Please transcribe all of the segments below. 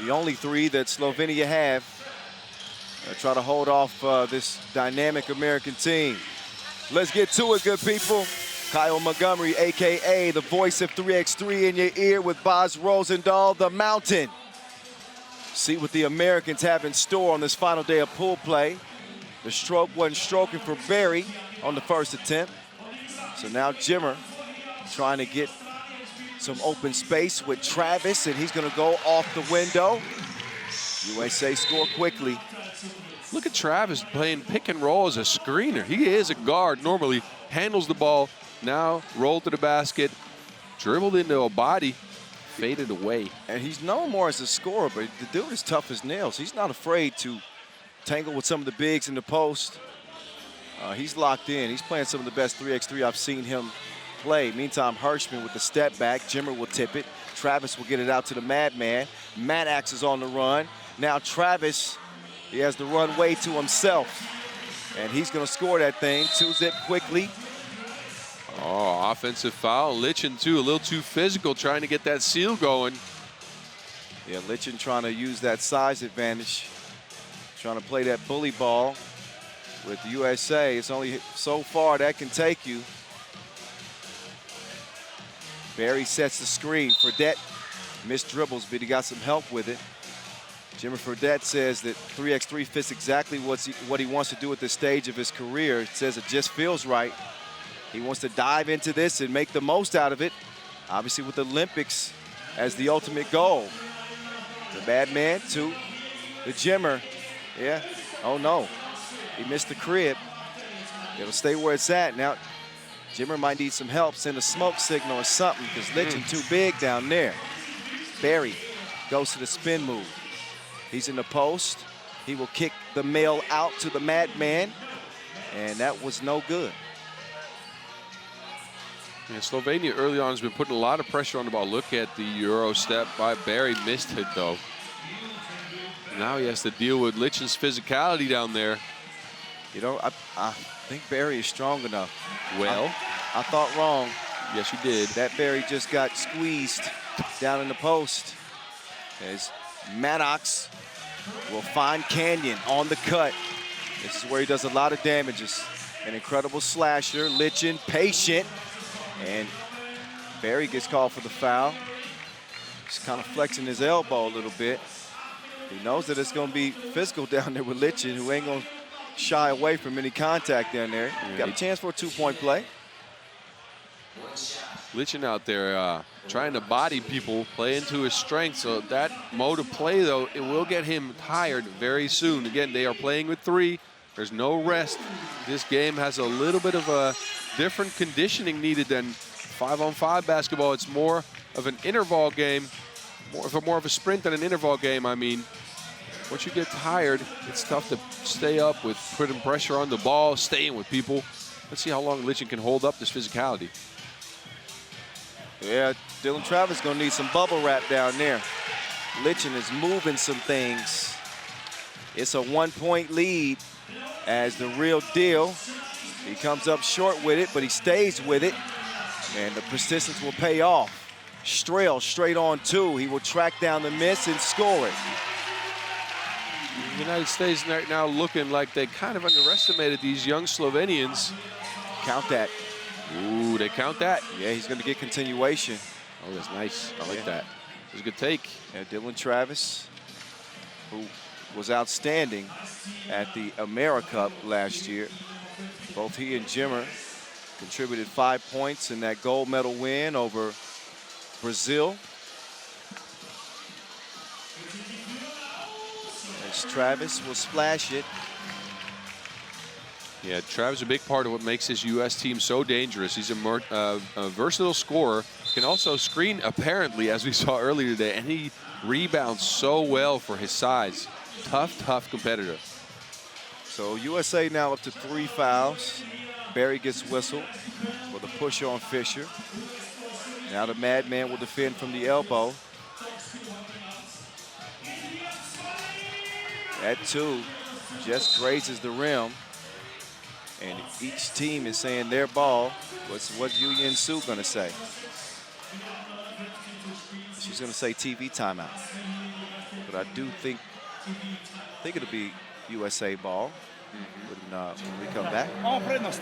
The only three that Slovenia have. Try to hold off this dynamic American team. Let's get to it, good people. Kyle Montgomery, AKA the voice of 3x3 in your ear with Boz Rosendahl, the Mountain. See what the Americans have in store on this final day of pool play. The stroke wasn't stroking for Barry on the first attempt. So now Jimmer trying to get some open space with Travis, and he's gonna go off the window. USA score quickly. Look at Travis playing pick and roll as a screener. He is a guard normally, handles the ball, now rolled to the basket, dribbled into a body, faded away. And he's known more as a scorer, but the dude is tough as nails. He's not afraid to tangle with some of the bigs in the post. He's locked in. He's playing some of the best 3x3 I've seen him play. Meantime, Hirschman with the step back. Jimmer will tip it. Travis will get it out to the Madman. Maddox is on the run. Now Travis, he has the run way to himself. And he's going to score that thing. 2-zip quickly. Oh, offensive foul. Lichen, too, a little too physical, trying to get that seal going. Yeah, Lichen trying to use that size advantage. Trying to play that bully ball with the USA. It's only so far that can take you. Barry sets the screen. Fredette missed dribbles, but he got some help with it. Jimmer Fredette says that 3x3 fits exactly what he wants to do at this stage of his career. It says it just feels right. He wants to dive into this and make the most out of it, obviously with the Olympics as the ultimate goal. The Madman to the Jimmer. Yeah, oh no, he missed the crib. It'll stay where it's at. Now, Jimmer might need some help, send a smoke signal or something, because Lichen too big down there. Barry goes to the spin move. He's in the post. He will kick the mail out to the Madman, and that was no good. Yeah, Slovenia early on has been putting a lot of pressure on the ball. Look at the Euro step by Barry, missed it though. Now he has to deal with Lichen's physicality down there. You know, I think Barry is strong enough. Well, I thought wrong. Yes, you did. That Barry just got squeezed down in the post. As Maddox will find Canyon on the cut. This is where he does a lot of damages. An incredible slasher. Lichen patient. And Barry gets called for the foul. He's kind of flexing his elbow a little bit. He knows that it's going to be physical down there with Lichen, who ain't going to shy away from any contact down there. Yeah. Got a chance for a two-point play. Lichen out there trying to body people, play into his strength. So that mode of play, though, it will get him tired very soon. Again, they are playing with three. There's no rest. This game has a little bit of a different conditioning needed than 5-on-5 basketball. It's more of an interval game, more of a sprint than an interval game, I mean. Once you get tired, it's tough to stay up with putting pressure on the ball, staying with people. Let's see how long Lichen can hold up this physicality. Yeah, Dylan Travis gonna need some bubble wrap down there. Lichen is moving some things. It's a 1-point lead as the real deal. He comes up short with it, but he stays with it. And the persistence will pay off. Strail straight on two. He will track down the miss and score it. The United States right now looking like they kind of underestimated these young Slovenians. Count that. Ooh, they count that. Yeah, he's going to get continuation. Oh, that's nice. I like that. It was a good take. Yeah, Dylan Travis, who was outstanding at the AmeriCup last year. Both he and Jimmer contributed 5 points in that gold medal win over Brazil. As Travis will splash it. Yeah, Travis is a big part of what makes this U.S. team so dangerous. He's a versatile scorer, can also screen apparently, as we saw earlier today, and he rebounds so well for his size. Tough competitor. So USA now up to 3 fouls. Barry gets whistled for the push on Fisher. Now the Madman will defend from the elbow. That two just grazes the rim. And each team is saying their ball. What's Yu Yin Su gonna say? She's gonna say TV timeout. but I do think it'll be USA ball when we come back. Imamo prednost.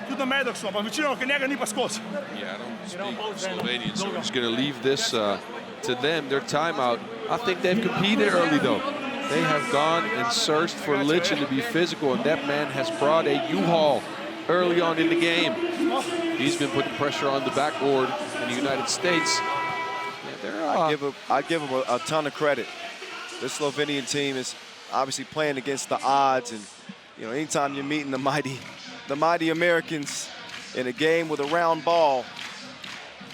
Tu do me dok smo, pa većinom kad njega ni pa skoči. Yeah, I don't speak Slovenian, so we're just going to leave this to them, their timeout. I think they've competed early, though. They have gone and searched for Lichen to be physical, and that man has brought a U-Haul early on in the game. He's been putting pressure on the backboard in the United States. I give him a ton of credit. This Slovenian team is obviously playing against the odds, and you know, anytime you're meeting the mighty Americans in a game with a round ball,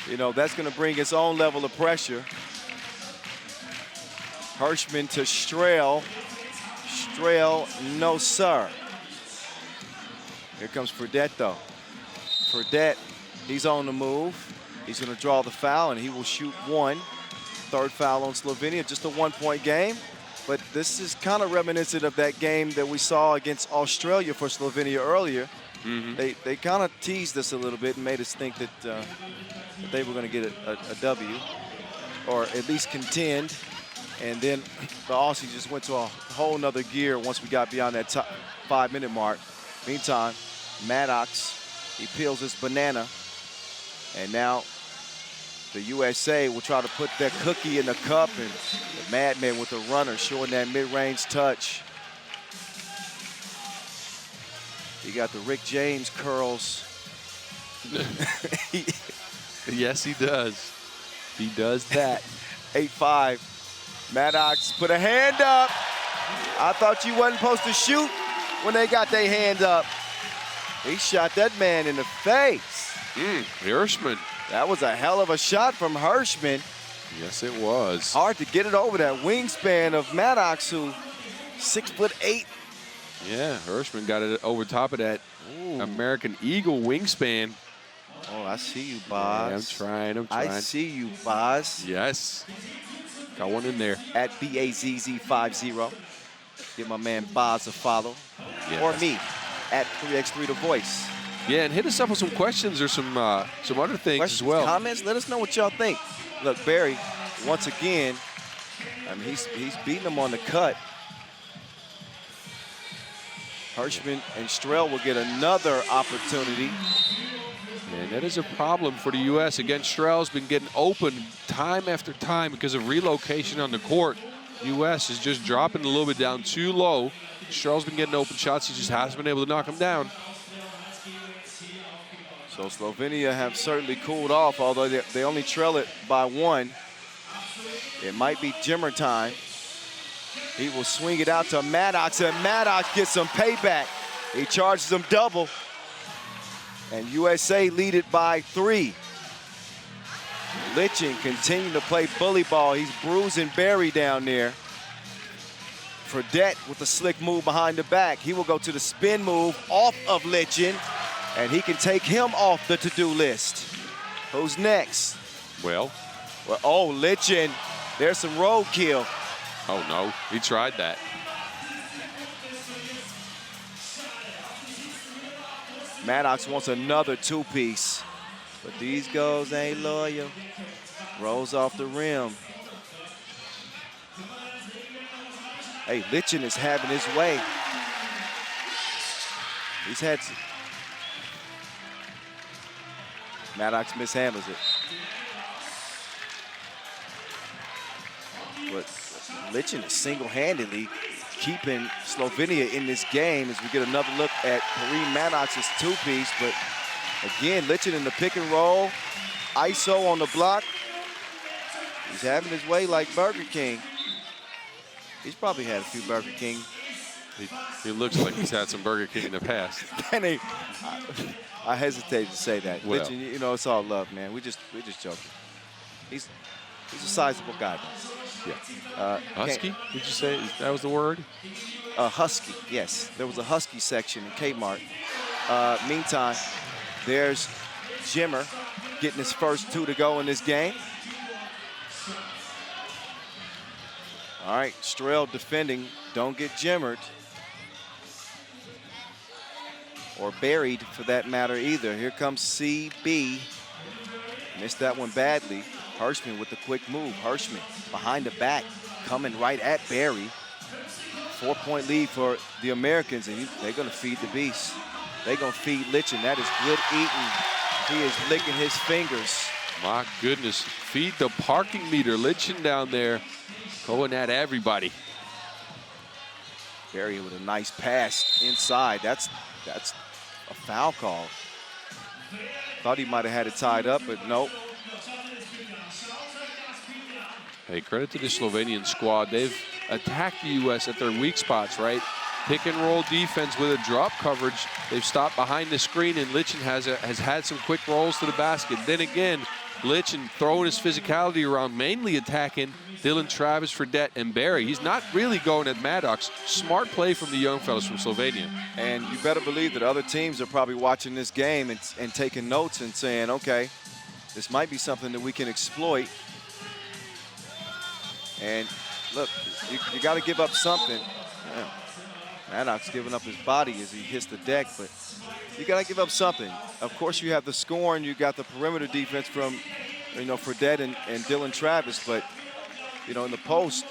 you know, that's going to bring its own level of pressure. Hirschman to Strel. Strel, no sir. Here comes Fredette, though. Fredette, he's on the move. He's going to draw the foul, and he will shoot one. Third foul on Slovenia, just a one-point game. But this is kind of reminiscent of that game that we saw against Australia for Slovenia earlier. They kind of teased us a little bit and made us think that they were going to get a W, or at least contend. And then the Aussies just went to a whole nother gear once we got beyond that 5-minute mark. Meantime, Maddox, he peels his banana. And now the USA will try to put that cookie in the cup, and the Madman with the runner showing that mid-range touch. He got the Rick James curls. Yes, he does. He does that. 8-5. Maddox put a hand up. I thought you wasn't supposed to shoot when they got their hands up. He shot that man in the face. Hirschman. That was a hell of a shot from Hirschman. Yes, it was. Hard to get it over that wingspan of Maddox, who 6'8". Yeah, Hirschman got it over top of that American Eagle wingspan. Oh, I see you, Boz. Yeah, I'm trying. I see you, Boz. Yes. Got one in there. At BAZZ50. Give my man Boz a follow. Yes. Or me, at 3x3 The Voice. Yeah, and hit us up with some questions or some other things Questions, as well. Comments, let us know what y'all think. Look, Barry, once again, I mean, he's beating them on the cut. Hirschman and Strel will get another opportunity. And that is a problem for the U.S. Again, Strel's been getting open time after time because of relocation on the court. U.S. is just dropping a little bit down too low. Strel's been getting open shots. He just hasn't been able to knock them down. So Slovenia have certainly cooled off, although they only trail it by one. It might be Jimmer time. He will swing it out to Maddox, and Maddox gets some payback. He charges him double. And USA lead it by 3. Lichen continuing to play bully ball. He's bruising Barry down there. Fredette with a slick move behind the back. He will go to the spin move off of Lichen, and he can take him off the to-do list. Who's next? Well, oh, Lichen. There's some roadkill. Oh, no. He tried that. Maddox wants another two-piece, but these goals ain't loyal. Rolls off the rim. Hey, Lichen is having his way. He's had some. Maddox mishandles it. But Lichen is single-handedly keeping Slovenia in this game as we get another look at Kareem Maddox's two-piece. But again, Lichen in the pick and roll, ISO on the block. He's having his way like Burger King. He's probably had a few Burger King. He looks like he's had some Burger King in the past. I hesitate to say that. Well. Lichen, you know, it's all love, man. We just joking. He's a sizable guy, though. Yeah. Husky, did you say that was the word? Husky, yes. There was a Husky section in Kmart. Meantime, there's Jimmer getting his first 2 to go in this game. All right, Strel defending. Don't get Jimmered. Or buried, for that matter, either. Here comes CB. Missed that one badly. Hirschman with the quick move. Hirschman behind the back, coming right at Barry. 4-point lead for the Americans, and they're going to feed the beast. They're going to feed Lichen. That is good eating. He is licking his fingers. My goodness, feed the parking meter. Lichen down there going at everybody. Barry with a nice pass inside. That's a foul call. Thought he might have had it tied up, but nope. Hey, credit to the Slovenian squad. They've attacked the U.S. at their weak spots, right? Pick and roll defense with a drop coverage. They've stopped behind the screen, and Lichen has had some quick rolls to the basket. Then again, Lichen throwing his physicality around, mainly attacking Dylan, Travis, Fredette, and Barry. He's not really going at Maddox. Smart play from the young fellas from Slovenia. And you better believe that other teams are probably watching this game and taking notes and saying, okay, this might be something that we can exploit. And look, you got to give up something. Yeah. Maddox giving up his body as he hits the deck, but you got to give up something. Of course, you have the scoring, you got the perimeter defense from, Fredette and Dylan Travis, but, in the post,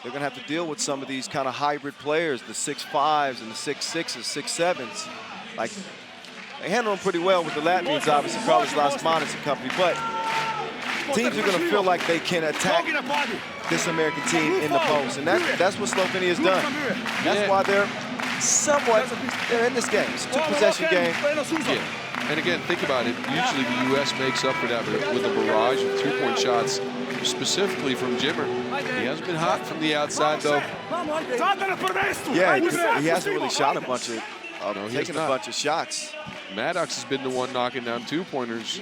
they're going to have to deal with some of these kind of hybrid players, the 6'5s and the 6'6s, 6'7s. Like, they handle them pretty well with the Latvians, obviously, Carlos Lasmanis and company, but teams are going to feel like they can attack this American team in the post, and that's what Slovenia has done. That's why they're in this game. It's a two-possession game. Yeah. And again, think about it. Usually the U.S. makes up for that with a barrage of two-point shots, specifically from Jimmer. He hasn't been hot from the outside, though. Yeah, he hasn't really shot a bunch of, taken a bunch of shots. Maddox has been the one knocking down two-pointers,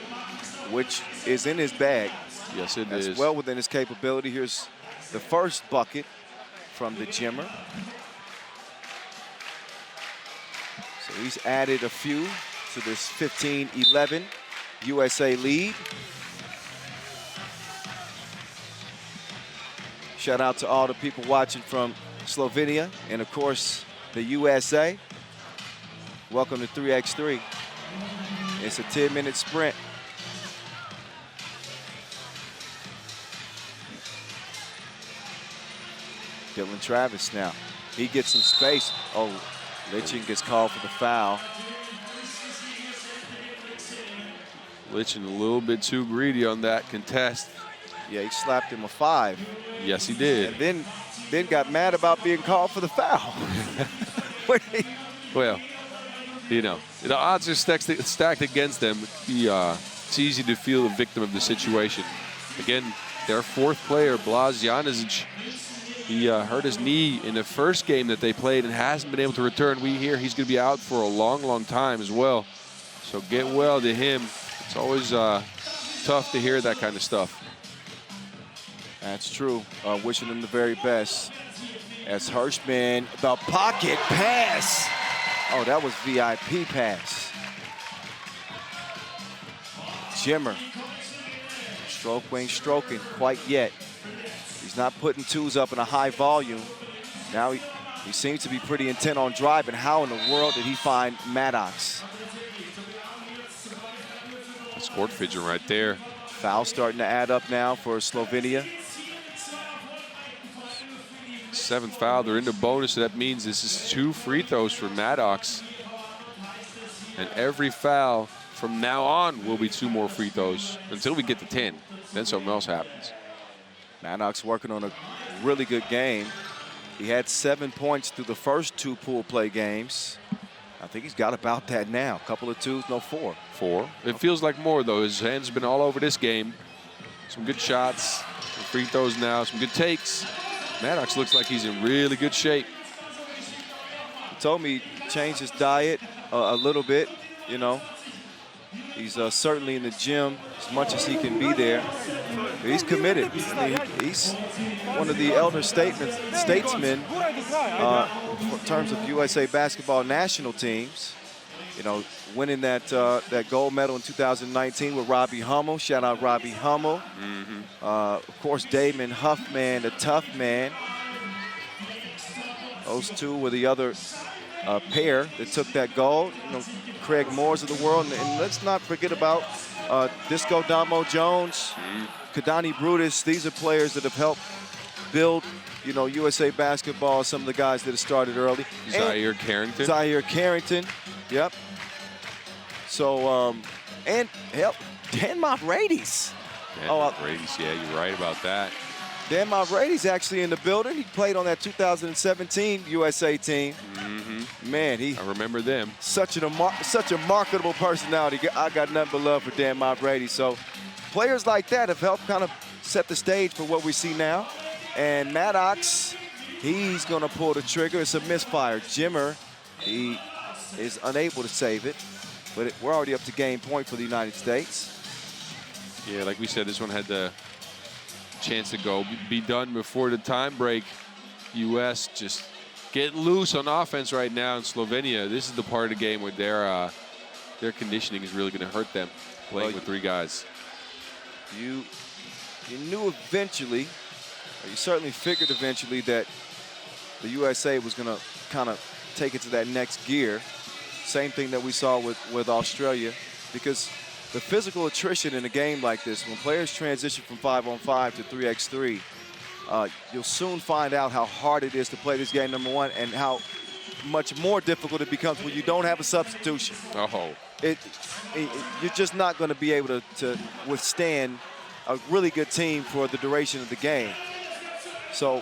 which is in his bag. Yes, it is. That's well within his capability. Here's the first bucket from the Jimmer. So he's added a few to this 15-11 USA lead. Shout out to all the people watching from Slovenia and, of course, the USA. Welcome to 3x3. It's a 10-minute sprint. Dylan Travis now. He gets some space. Oh, Lichen gets called for the foul. Lichen a little bit too greedy on that contest. Yeah, he slapped him a 5. Yes, he did. And then got mad about being called for the foul. Well, the odds are stacked against them. It's easy to feel the victim of the situation. Again, their fourth player, Blaž Janezic, he hurt his knee in the first game that they played and hasn't been able to return. We hear he's going to be out for a long, long time as well. So get well to him. It's always tough to hear that kind of stuff. That's true. Wishing him the very best. As Hirschman, the pocket pass. Oh, that was VIP pass. Jimmer. Stroke ain't stroking quite yet. He's not putting twos up in a high volume. Now he seems to be pretty intent on driving. How in the world did he find Maddox? That's court fidgeting right there. Foul starting to add up now for Slovenia. 7th foul, they're into bonus, so that means this is 2 free throws for Maddox. And every foul from now on will be 2 more free throws until we get to 10. Then something else happens. Maddox working on a really good game. He had 7 points through the first 2 pool play games. I think he's got about that now. A couple of 2s, no 4. 4. It feels like more, though. His hands have been all over this game. Some good shots, some free throws now, some good takes. Maddox looks like he's in really good shape. He told me he changed his diet a little bit, He's certainly in the gym as much as he can be there. But he's committed. I mean, he's one of the elder statesmen in terms of USA basketball national teams. Winning that gold medal in 2019 with Robbie Hummel. Shout out Robbie Hummel. Of course, Damon Huffman, the tough man. Those two were the other pair that took that gold. Craig Moores of the world. And let's not forget about Disco Damo Jones, Kadani Brutus. These are players that have helped build, you know, USA basketball, some of the guys that have started early. Zaire Carrington. Zaire Carrington, yep. So, and hell, Dan Mavradis. Brady's, yeah, you're right about that. Dan Mavradis actually in the building. He played on that 2017 USA team. Man, I remember them. Such a marketable personality. I got nothing but love for Dan Mavradis. So players like that have helped kind of set the stage for what we see now. And Maddox, he's going to pull the trigger. It's a misfire. Jimmer, he is unable to save it. But we're already up to game point for the United States. Yeah, like we said, this one had the chance to be done before the time break. U.S. just getting loose on offense right now in Slovenia. This is the part of the game where their conditioning is really going to hurt them, playing with 3 guys. You knew eventually, or you certainly figured eventually, that the USA was going to kind of take it to that next gear. Same thing that we saw with Australia, because the physical attrition in a game like this, when players transition from 5-on-5 to 3x3, you'll soon find out how hard it is to play this game, number one, and how much more difficult it becomes when you don't have a substitution. You're just not going to be able to withstand a really good team for the duration of the game. So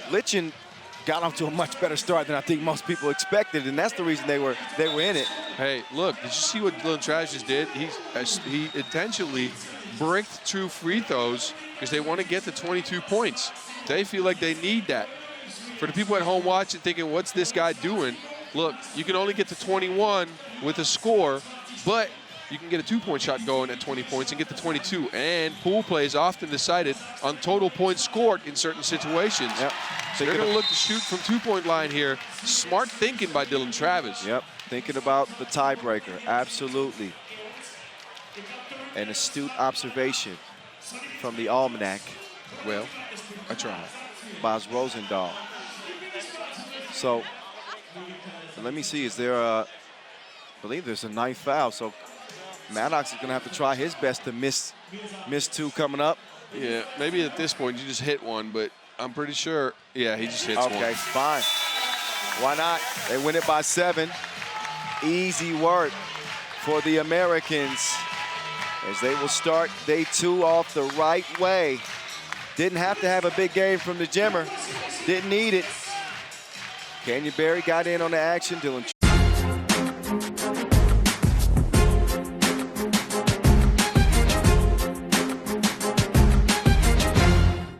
Litchin got off to a much better start than I think most people expected, and that's the reason they were in it. Hey, look, did you see what Dylan Travis just did? He intentionally bricked 2 free throws because they want to get to 22 points. They feel like they need that. For the people at home watching, thinking, what's this guy doing? Look, you can only get to 21 with a score, but you can get a 2-point shot going at 20 points and get to 22. And pool play is often decided on total points scored in certain situations. Yep. So they're going to look to shoot from 2-point line here. Smart thinking by Dylan Travis. Yep, thinking about the tiebreaker, absolutely. An astute observation from the Almanac. Well, I tried. Bas Rosendahl. So, let me see, is there I believe there's a 9th foul, so Maddox is going to have to try his best to miss 2 coming up. Yeah, maybe at this point you just hit one, but I'm pretty sure, yeah, he just hits one. Okay, fine. Why not? They win it by 7. Easy work for the Americans as they will start day 2 off the right way. Didn't have to have a big game from the Jimmer. Didn't need it. Canyon Berry got in on the action. Dylan